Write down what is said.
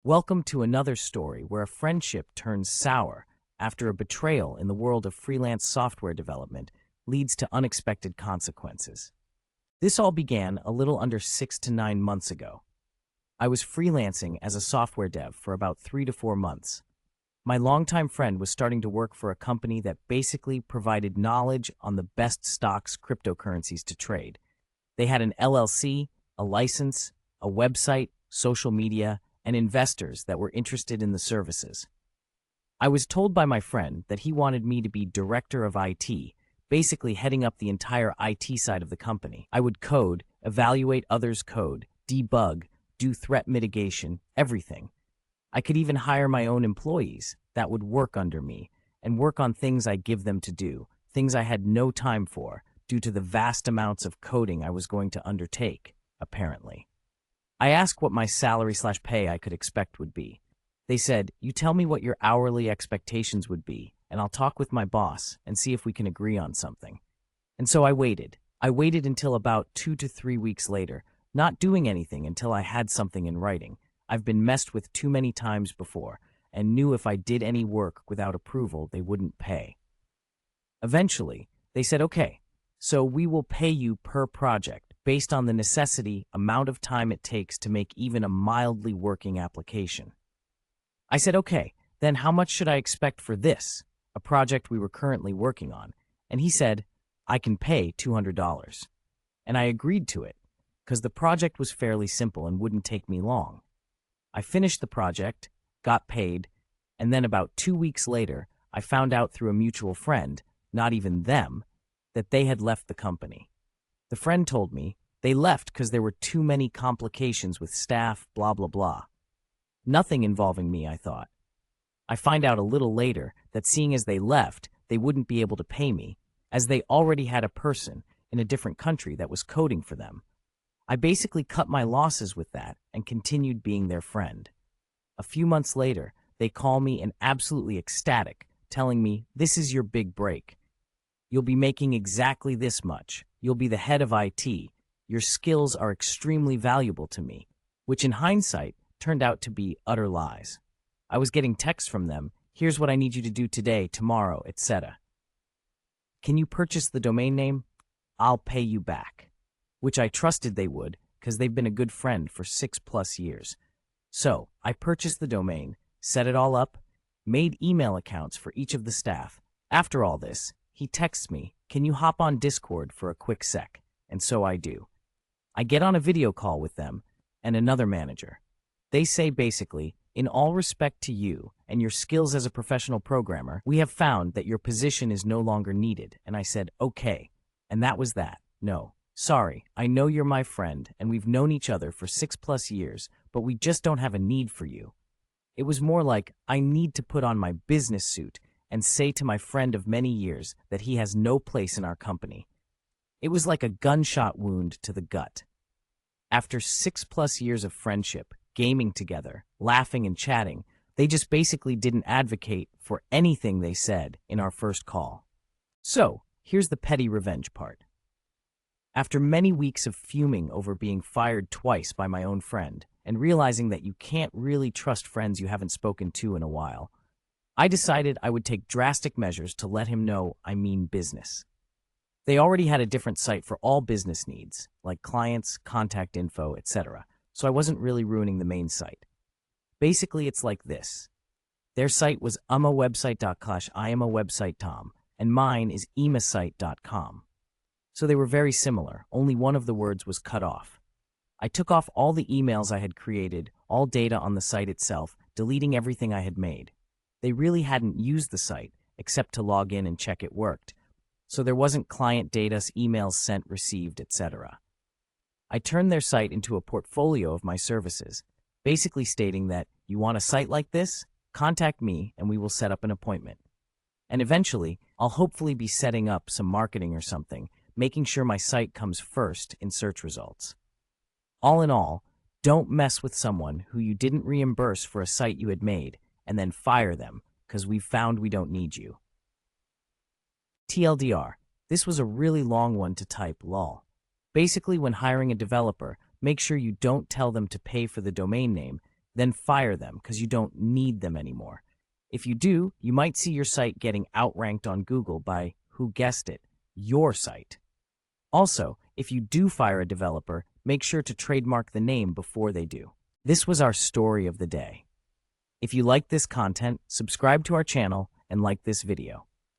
Welcome to another story where a friendship turns sour after a betrayal in the world of freelance software development leads to unexpected consequences. This all began a little under 6 to 9 months ago. I was freelancing as a software dev for about 3 to 4 months. My longtime friend was starting to work for a company that basically provided knowledge on the best stocks cryptocurrencies to trade. They had an LLC, a license, a website, social media, and investors that were interested in the services. I was told by my friend that he wanted me to be director of IT, basically heading up the entire IT side of the company. I would code, evaluate others' code, debug, do threat mitigation, everything. I could even hire my own employees that would work under me and work on things I give them to do, things I had no time for due to the vast amounts of coding I was going to undertake, apparently. I asked what my salary/pay I could expect would be. They said, "You tell me what your hourly expectations would be, and I'll talk with my boss and see if we can agree on something." And so I waited. I waited until about 2 to 3 weeks later, not doing anything until I had something in writing. I've been messed with too many times before, and knew if I did any work without approval, they wouldn't pay. Eventually, they said, "Okay, so we will pay you per project based on the necessity amount of time it takes to make even a mildly working application." I said, "Okay, then how much should I expect for this, a project we were currently working on?" And he said, "I can pay $200. And I agreed to it, because the project was fairly simple and wouldn't take me long. I finished the project, got paid, and then about 2 weeks later, I found out through a mutual friend, not even them, that they had left the company. The friend told me they left because there were too many complications with staff, blah, blah, blah. Nothing involving me, I thought. I find out a little later that seeing as they left, they wouldn't be able to pay me, as they already had a person in a different country that was coding for them. I basically cut my losses with that and continued being their friend. A few months later, they call me and absolutely ecstatic, telling me, "This is your big break. You'll be making exactly this much. You'll be the head of IT. Your skills are extremely valuable to me," which in hindsight turned out to be utter lies. I was getting texts from them, "Here's what I need you to do today, tomorrow, etc. Can you purchase the domain name? I'll pay you back," which I trusted they would because they've been a good friend for 6+ years. So I purchased the domain, set it all up, made email accounts for each of the staff. After all this, he texts me, "Can you hop on Discord for a quick sec?" And so I do. I get on a video call with them and another manager. They say basically, "In all respect to you and your skills as a professional programmer, we have found that your position is no longer needed." And I said, "Okay." And that was that. No, sorry, I know you're my friend and we've known each other for 6+ years, but we just don't have a need for you. It was more like, I need to put on my business suit and say to my friend of many years that he has no place in our company. It was like a gunshot wound to the gut. After 6+ years of friendship, gaming together, laughing and chatting, they just basically didn't advocate for anything they said in our first call. So, here's the petty revenge part. After many weeks of fuming over being fired twice by my own friend, and realizing that you can't really trust friends you haven't spoken to in a while, I decided I would take drastic measures to let him know I mean business. They already had a different site for all business needs, like clients, contact info, etc., so I wasn't really ruining the main site. Basically, it's like this. Their site was umawebsite.com, and mine is emasite.com. So they were very similar, only one of the words was cut off. I took off all the emails I had created, all data on the site itself, deleting everything I had made. They really hadn't used the site, except to log in and check it worked, so there wasn't client data, emails sent, received, etc. I turned their site into a portfolio of my services, basically stating that, "You want a site like this? Contact me and we will set up an appointment." And eventually, I'll hopefully be setting up some marketing or something, making sure my site comes first in search results. All in all, don't mess with someone who you didn't reimburse for a site you had made, and then fire them, because we've found we don't need you. TLDR, this was a really long one to type, lol. Basically, when hiring a developer, make sure you don't tell them to pay for the domain name, then fire them because you don't need them anymore. If you do, you might see your site getting outranked on Google by, who guessed it, your site. Also, if you do fire a developer, make sure to trademark the name before they do. This was our story of the day. If you like this content, subscribe to our channel and like this video.